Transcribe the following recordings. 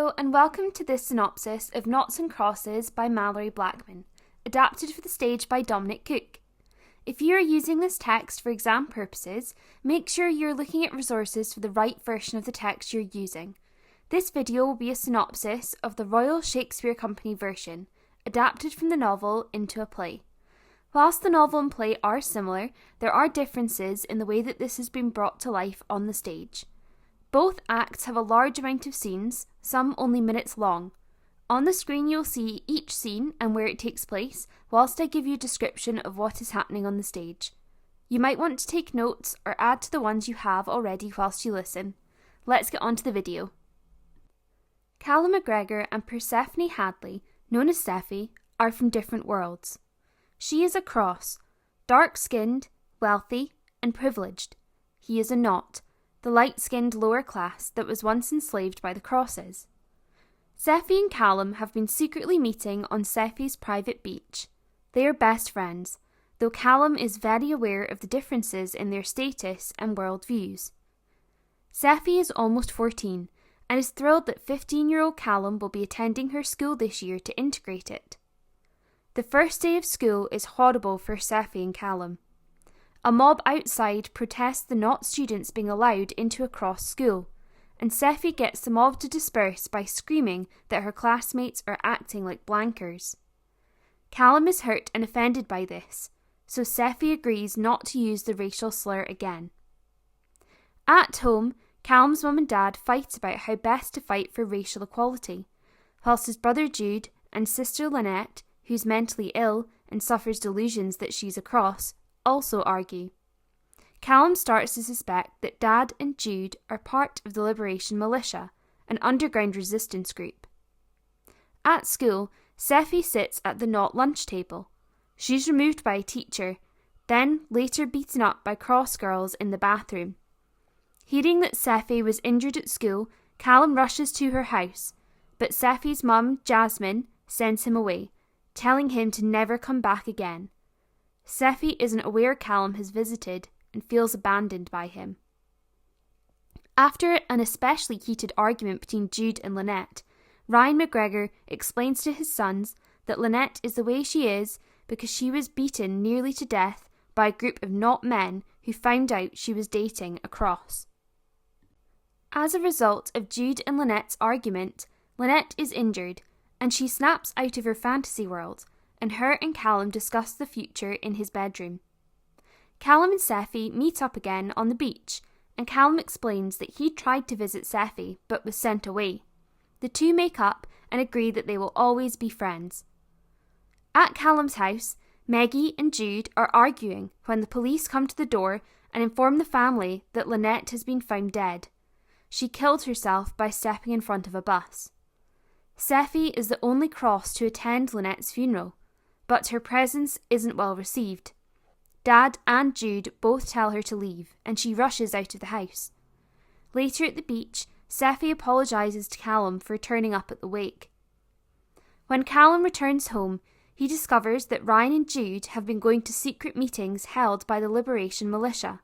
Hello and welcome to this synopsis of Noughts and Crosses by Mallory Blackman, adapted for the stage by Dominic Cook. If you are using this text for exam purposes, make sure you're looking at resources for the right version of the text you're using. This video will be a synopsis of the Royal Shakespeare Company version, adapted from the novel into a play. Whilst the novel and play are similar, there are differences in the way that this has been brought to life on the stage. Both acts have a large amount of scenes, some only minutes long. On the screen you'll see each scene and where it takes place, whilst I give you a description of what is happening on the stage. You might want to take notes or add to the ones you have already whilst you listen. Let's get on to the video. Callum McGregor and Persephone Hadley, known as Sephi, are from different worlds. She is a cross, dark-skinned, wealthy, and privileged. He is a Nought, the light-skinned lower class that was once enslaved by the crosses. Sephi and Callum have been secretly meeting on Sephi's private beach. They are best friends, though Callum is very aware of the differences in their status and worldviews. Sephi is almost 14 and is thrilled that 15-year-old Callum will be attending her school this year to integrate it. The first day of school is horrible for Sephi and Callum. A mob outside protests the Nought students being allowed into a cross school, and Sephi gets the mob to disperse by screaming that her classmates are acting like blankers. Callum is hurt and offended by this, so Sephi agrees not to use the racial slur again. At home, Callum's mum and dad fight about how best to fight for racial equality, whilst his brother Jude and sister Lynette, who's mentally ill and suffers delusions that she's a cross, also argue. Callum starts to suspect that Dad and Jude are part of the Liberation Militia, an underground resistance group. At school, Sephi sits at the Nought lunch table. She's removed by a teacher, then later beaten up by cross girls in the bathroom. Hearing that Sephi was injured at school, Callum rushes to her house, but Sephi's mum, Jasmine, sends him away, telling him to never come back again. Sephi isn't aware Callum has visited and feels abandoned by him. After an especially heated argument between Jude and Lynette, Ryan McGregor explains to his sons that Lynette is the way she is because she was beaten nearly to death by a group of Nought men who found out she was dating a cross. As a result of Jude and Lynette's argument, Lynette is injured and she snaps out of her fantasy world, and her and Callum discuss the future in his bedroom. Callum and Sephi meet up again on the beach, and Callum explains that he tried to visit Sephi but was sent away. The two make up and agree that they will always be friends. At Callum's house, Maggie and Jude are arguing when the police come to the door and inform the family that Lynette has been found dead. She killed herself by stepping in front of a bus. Sephi is the only cross to attend Lynette's funeral, but her presence isn't well received. Dad and Jude both tell her to leave, and she rushes out of the house. Later at the beach, Sephi apologises to Callum for turning up at the wake. When Callum returns home, he discovers that Ryan and Jude have been going to secret meetings held by the Liberation Militia.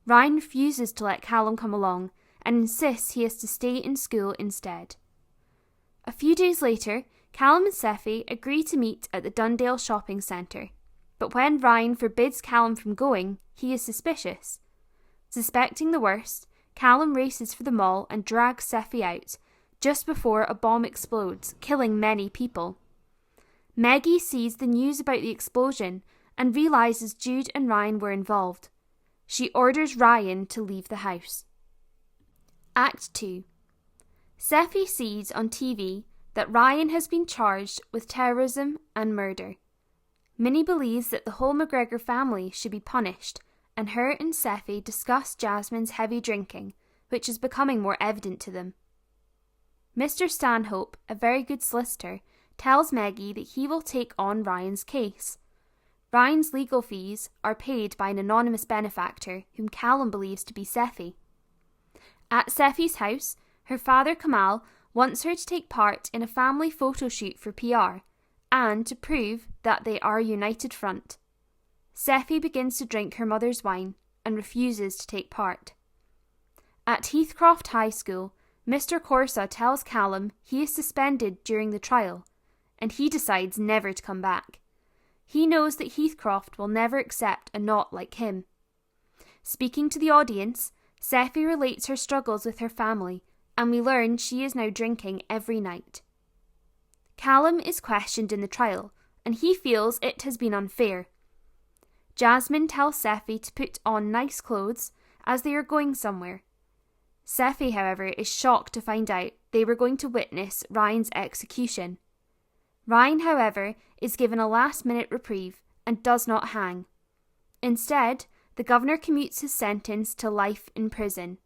Ryan refuses to let Callum come along and insists he has to stay in school instead. A few days later, Callum and Sephi agree to meet at the Dundale shopping centre, but when Ryan forbids Callum from going, he is suspicious. Suspecting the worst, Callum races for the mall and drags Sephi out, just before a bomb explodes, killing many people. Maggie sees the news about the explosion and realises Jude and Ryan were involved. She orders Ryan to leave the house. Act 2. Sephi sees on TV that Ryan has been charged with terrorism and murder. Minnie believes that the whole McGregor family should be punished, and her and Sephi discuss Jasmine's heavy drinking, which is becoming more evident to them. Mr. Stanhope, a very good solicitor, tells Maggie that he will take on Ryan's case. Ryan's legal fees are paid by an anonymous benefactor whom Callum believes to be Sephi. At Sephi's house, her father Kamal wants her to take part in a family photo shoot for PR and to prove that they are a united front. Sephi begins to drink her mother's wine and refuses to take part. At Heathcroft High School, Mr. Corsa tells Callum he is suspended during the trial, and he decides never to come back. He knows that Heathcroft will never accept a knot like him. Speaking to the audience, Seffi relates her struggles with her family, and we learn she is now drinking every night. Callum is questioned in the trial, and he feels it has been unfair. Jasmine tells Seffi to put on nice clothes as they are going somewhere. Seffi, however, is shocked to find out they were going to witness Ryan's execution. Ryan, however, is given a last-minute reprieve and does not hang. Instead, the governor commutes his sentence to life in prison.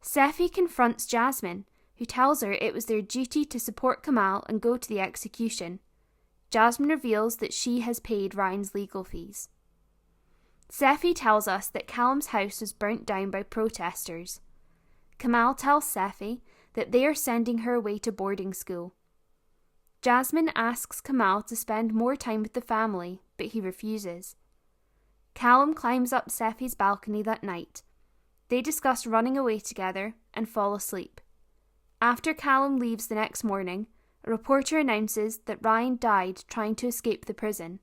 Seffi confronts Jasmine, who tells her it was their duty to support Kamal and go to the execution. Jasmine reveals that she has paid Ryan's legal fees. Seffi tells us that Callum's house was burnt down by protesters. Kamal tells Seffi that they are sending her away to boarding school. Jasmine asks Kamal to spend more time with the family, but he refuses. Callum climbs up Seffi's balcony that night. They discuss running away together and fall asleep. After Callum leaves the next morning, a reporter announces that Ryan died trying to escape the prison.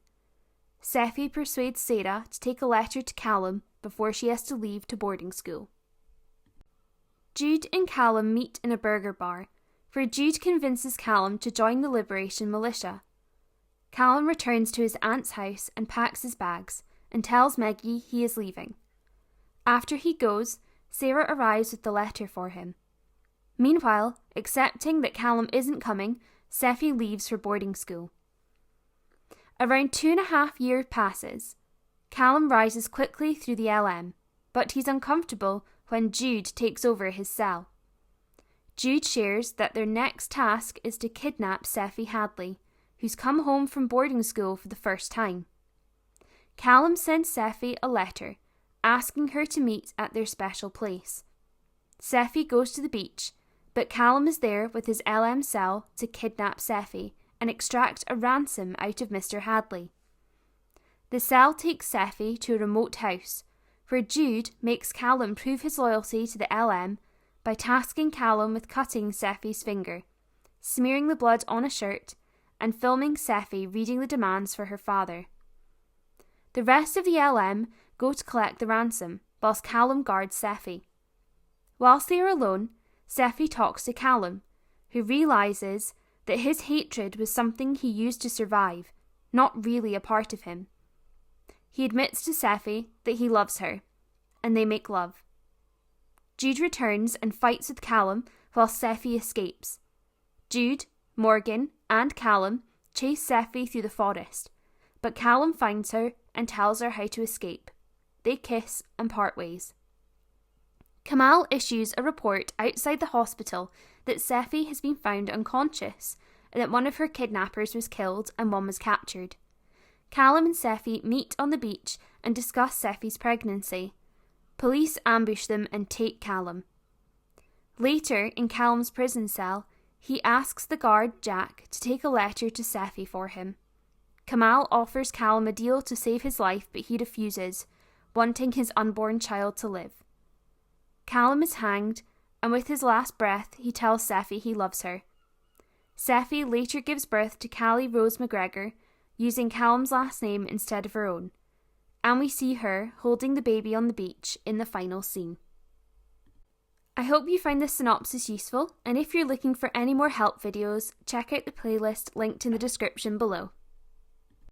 Seffi persuades Sarah to take a letter to Callum before she has to leave to boarding school. Jude and Callum meet in a burger bar, where Jude convinces Callum to join the Liberation Militia. Callum returns to his aunt's house and packs his bags, and tells Maggie he is leaving. After he goes, Sarah arrives with the letter for him. Meanwhile, accepting that Callum isn't coming, Seffi leaves for boarding school. Around 2.5 years passes. Callum rises quickly through the LM, but he's uncomfortable when Jude takes over his cell. Jude shares that their next task is to kidnap Seffi Hadley, who's come home from boarding school for the first time. Callum sends Seffi a letter, asking her to meet at their special place. Seffi goes to the beach, but Callum is there with his LM cell to kidnap Seffi and extract a ransom out of Mr. Hadley. The cell takes Seffi to a remote house, where Jude makes Callum prove his loyalty to the LM by tasking Callum with cutting Seffi's finger, smearing the blood on a shirt, and filming Seffi reading the demands for her father. The rest of the LM go to collect the ransom, whilst Callum guards Seffi. Whilst they are alone, Seffi talks to Callum, who realises that his hatred was something he used to survive, not really a part of him. He admits to Seffi that he loves her, and they make love. Jude returns and fights with Callum while Seffi escapes. Jude, Morgan, and Callum chase Seffi through the forest, but Callum finds her and tells her how to escape. They kiss and part ways. Kamal issues a report outside the hospital that Seffi has been found unconscious and that one of her kidnappers was killed and one was captured. Callum and Seffi meet on the beach and discuss Seffi's pregnancy. Police ambush them and take Callum. Later, in Callum's prison cell, he asks the guard, Jack, to take a letter to Seffi for him. Kamal offers Callum a deal to save his life, but he refuses, wanting his unborn child to live. Callum is hanged, and with his last breath, he tells Seffi he loves her. Seffi later gives birth to Callie Rose McGregor, using Callum's last name instead of her own, and we see her holding the baby on the beach in the final scene. I hope you find this synopsis useful, and if you're looking for any more help videos, check out the playlist linked in the description below.